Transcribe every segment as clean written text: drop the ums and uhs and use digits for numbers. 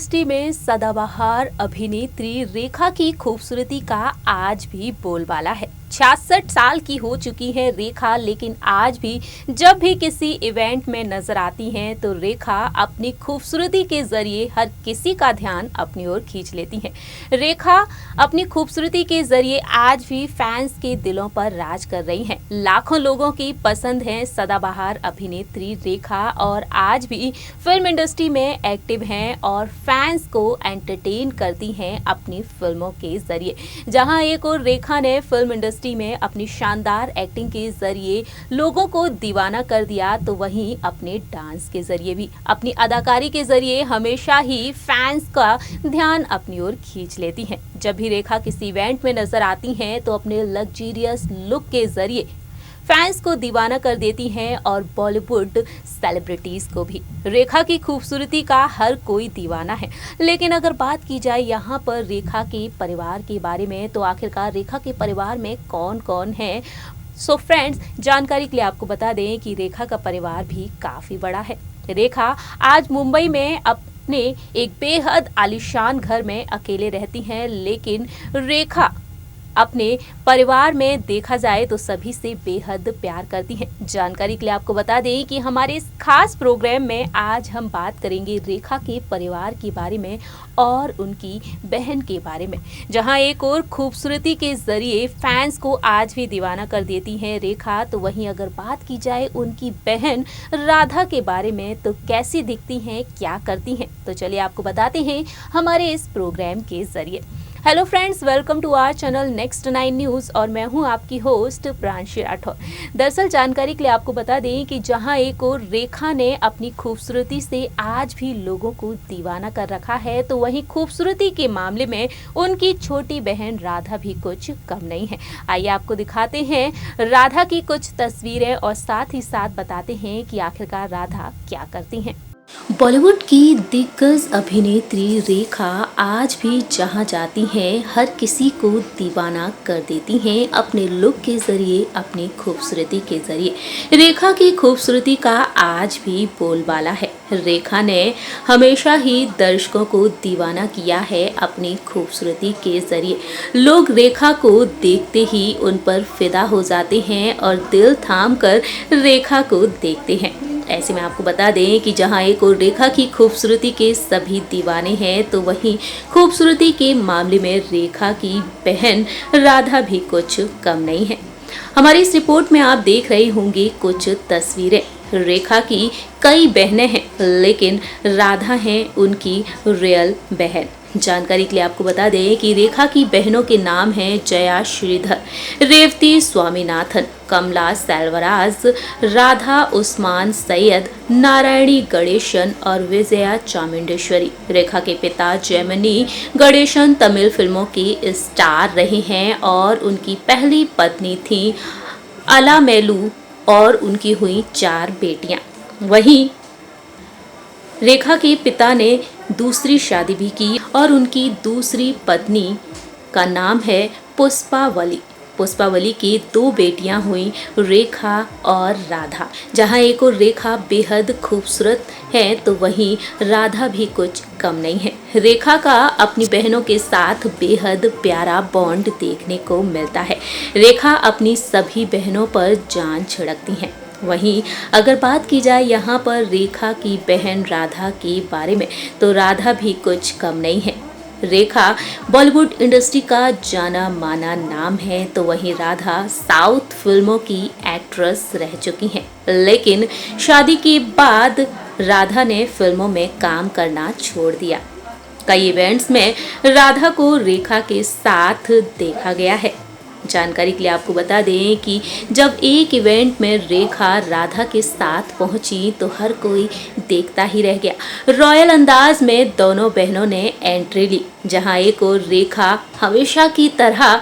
Industry में सदाबहार अभिनेत्री रेखा की खूबसूरती का आज भी बोलबाला है। 66 साल की हो चुकी है रेखा, लेकिन आज भी जब भी किसी इवेंट में नजर आती हैं तो रेखा अपनी खूबसूरती के जरिए हर किसी का ध्यान अपनी ओर खींच लेती हैं। रेखा अपनी खूबसूरती के जरिए आज भी फैंस के दिलों पर राज कर रही हैं। लाखों लोगों की पसंद है सदाबहार अभिनेत्री रेखा और आज भी फिल्म इंडस्ट्री में एक्टिव हैं और फैंस को एंटरटेन करती हैं अपनी फिल्मों के जरिए। जहां एक और रेखा ने फिल्म इंडस्ट्री में अपनी शानदार एक्टिंग के जरिए लोगों को दीवाना कर दिया, तो वहीं अपने डांस के जरिए भी, अपनी अदाकारी के जरिए हमेशा ही फैंस का ध्यान अपनी ओर खींच लेती हैं। जब भी रेखा किसी इवेंट में नजर आती हैं तो अपने लग्जरियस लुक के जरिए फैंस को दीवाना कर देती हैं और बॉलीवुड सेलिब्रिटीज को भी। रेखा की खूबसूरती का हर कोई दीवाना है, लेकिन अगर बात की जाए यहाँ पर रेखा के परिवार के बारे में, तो आखिरकार रेखा के परिवार में कौन कौन है। सो फ्रेंड्स, जानकारी के लिए आपको बता दें कि रेखा का परिवार भी काफी बड़ा है। रेखा आज मुंबई में अपने एक बेहद आलीशान घर में अकेले रहती हैं, लेकिन रेखा अपने परिवार में देखा जाए तो सभी से बेहद प्यार करती हैं। जानकारी के लिए आपको बता दें कि हमारे इस खास प्रोग्राम में आज हम बात करेंगे रेखा के परिवार के बारे में और उनकी बहन के बारे में। जहां एक और खूबसूरती के जरिए फैंस को आज भी दीवाना कर देती हैं रेखा, तो वहीं अगर बात की जाए उनकी बहन राधा के बारे में, तो कैसी दिखती हैं, क्या करती हैं, तो चलिए आपको बताते हैं हमारे इस प्रोग्राम के जरिए। Hello friends, welcome to our channel next 9 news और मैं हूं आपकी होस्ट प्रांशी राठौर। दरअसल जानकारी के लिए आपको बता दें कि जहां एक और रेखा ने अपनी खूबसूरती से आज भी लोगों को दीवाना कर रखा है, तो वहीं खूबसूरती के मामले में उनकी छोटी बहन राधा भी कुछ कम नहीं है। आइए आपको दिखाते हैं राधा की कुछ तस्वीरें और साथ ही साथ बताते हैं कि आखिरकार राधा क्या करती हैं। बॉलीवुड की दिग्गज अभिनेत्री रेखा आज भी जहां जाती हैं हर किसी को दीवाना कर देती हैं अपने लुक के जरिए, अपनी खूबसूरती के जरिए। रेखा की खूबसूरती का आज भी बोलबाला है। रेखा ने हमेशा ही दर्शकों को दीवाना किया है अपनी खूबसूरती के जरिए। लोग रेखा को देखते ही उन पर फिदा हो जाते हैं और दिल थाम कर रेखा को देखते हैं। ऐसे में आपको बता दें कि जहां एक और रेखा की खूबसूरती के सभी दीवाने हैं, तो वहीं खूबसूरती के मामले में रेखा की बहन राधा भी कुछ कम नहीं है। हमारी इस रिपोर्ट में आप देख रहे होंगे कुछ तस्वीरें। रेखा की कई बहनें हैं, लेकिन राधा है उनकी रियल बहन। जानकारी के लिए आपको बता दें कि रेखा की बहनों के नाम हैं जया श्रीधर, रेवती स्वामीनाथन, कमला सेल्वराज, राधा उस्मान सैयद, नारायणी गणेशन और विजया चामुंडेश्वरी। रेखा के पिता जेमिनी गणेशन तमिल फिल्मों की स्टार रहे हैं और उनकी पहली पत्नी थी अलामेलू और उनकी हुई 4 बेटियां। वहीं रेखा के पिता ने दूसरी शादी भी की और उनकी दूसरी पत्नी का नाम है पुष्पावली। पुष्पावली की 2 बेटियां हुई रेखा और राधा। जहां एक और रेखा बेहद खूबसूरत है, तो वहीं राधा भी कुछ कम नहीं है। रेखा का अपनी बहनों के साथ बेहद प्यारा बॉन्ड देखने को मिलता है। रेखा अपनी सभी बहनों पर जान छिड़कती हैं। वहीं अगर बात की जाए यहाँ पर रेखा की बहन राधा के बारे में, तो राधा भी कुछ कम नहीं है। रेखा बॉलीवुड इंडस्ट्री का जाना माना नाम है, तो वहीं राधा साउथ फिल्मों की एक्ट्रेस रह चुकी हैं, लेकिन शादी के बाद राधा ने फिल्मों में काम करना छोड़ दिया। कई इवेंट्स में राधा को रेखा के साथ देखा गया है। जानकारी के लिए आपको बता दें कि जब एक इवेंट में रेखा राधा के साथ पहुंची, तो हर कोई देखता ही रह गया। रॉयल अंदाज में दोनों बहनों ने एंट्री ली, जहां एक और रेखा हमेशा की तरह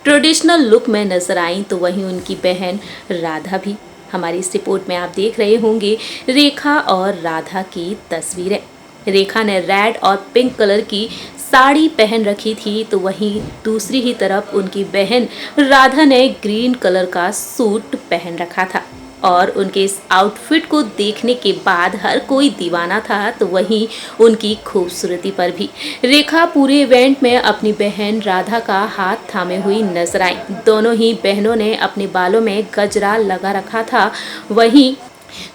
ट्रेडिशनल लुक में नजर आई, तो वहीं उनकी बहन राधा भी। हमारी इस रिपोर्ट में आप देख रहे होंगे रेखा और राधा की तस्वीरें। रेखा ने रेड और पिंक कलर की साड़ी पहन रखी थी, तो वहीं दूसरी ही तरफ उनकी बहन राधा ने ग्रीन कलर का सूट पहन रखा था। और उनके इस आउटफिट को देखने के बाद हर कोई दीवाना था, तो वहीं उनकी खूबसूरती पर भी। रेखा पूरे इवेंट में अपनी बहन राधा का हाथ थामे हुई नजर आई। दोनों ही बहनों ने अपने बालों में गजरा लगा रखा था। वहीं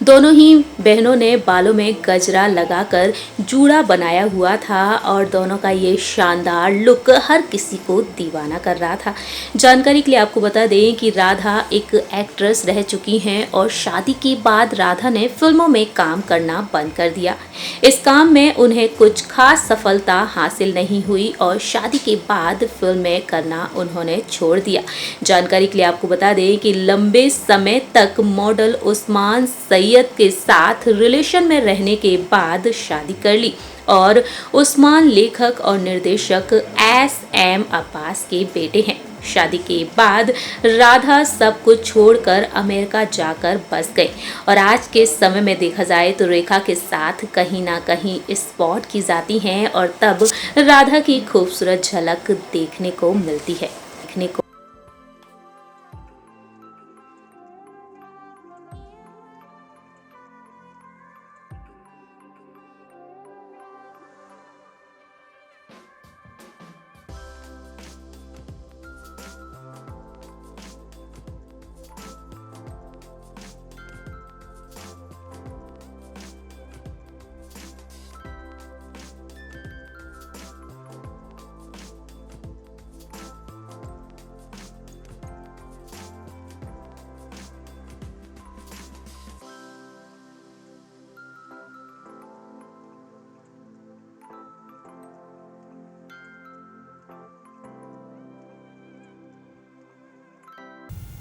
दोनों ही बहनों ने बालों में गजरा लगाकर जूड़ा बनाया हुआ था और दोनों का ये शानदार लुक हर किसी को दीवाना कर रहा था। जानकारी के लिए आपको बता दें कि राधा एक एक्ट्रेस रह चुकी हैं और शादी के बाद राधा ने फिल्मों में काम करना बंद कर दिया। इस काम में उन्हें कुछ खास सफलता हासिल नहीं हुई और शादी के बाद फिल्में करना उन्होंने छोड़ दिया। जानकारी के लिए आपको बता दें कि लंबे समय तक मॉडल उस्मान सैयद के साथ रिलेशन में रहने के बाद शादी कर ली और उस्मान लेखक और निर्देशक SM अब्बास के बेटे हैं। शादी के बाद राधा सब कुछ छोड़कर अमेरिका जाकर बस गए और आज के समय में देखा जाए तो रेखा के साथ कहीं ना कहीं स्पॉट की जाती हैं और तब राधा की खूबसूरत झलक देखने को मिलती है।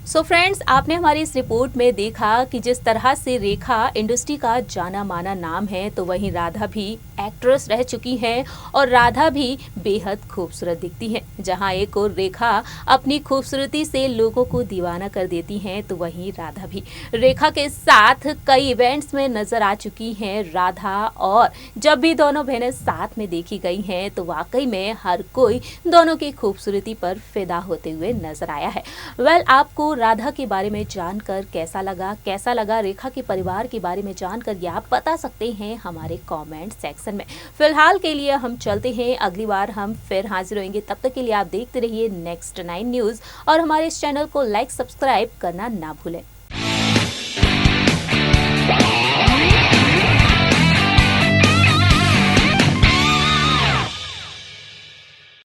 सो फ्रेंड्स, आपने हमारी इस रिपोर्ट में देखा कि जिस तरह से रेखा इंडस्ट्री का जाना माना नाम है, तो वहीं राधा भी एक्ट्रेस रह चुकी हैं और राधा भी बेहद खूबसूरत दिखती हैं। जहां एक और रेखा अपनी खूबसूरती से लोगों को दीवाना कर देती हैं, तो वहीं राधा भी रेखा के साथ कई इवेंट्स में नजर आ चुकी हैं राधा। और जब भी दोनों बहनें साथ में देखी गई हैं, तो वाकई में हर कोई दोनों की खूबसूरती पर फिदा होते हुए नजर आया है। आपको राधा के बारे में जानकर कैसा लगा रेखा के परिवार के बारे में जानकर ये आप बता सकते हैं हमारे कमेंट सेक्शन में। फिलहाल के लिए हम चलते हैं, अगली बार हम फिर हाजिर होंगे। तब तक के लिए आप देखते रहिए Next 9 न्यूज और हमारे इस चैनल को लाइक सब्सक्राइब करना ना भूलें।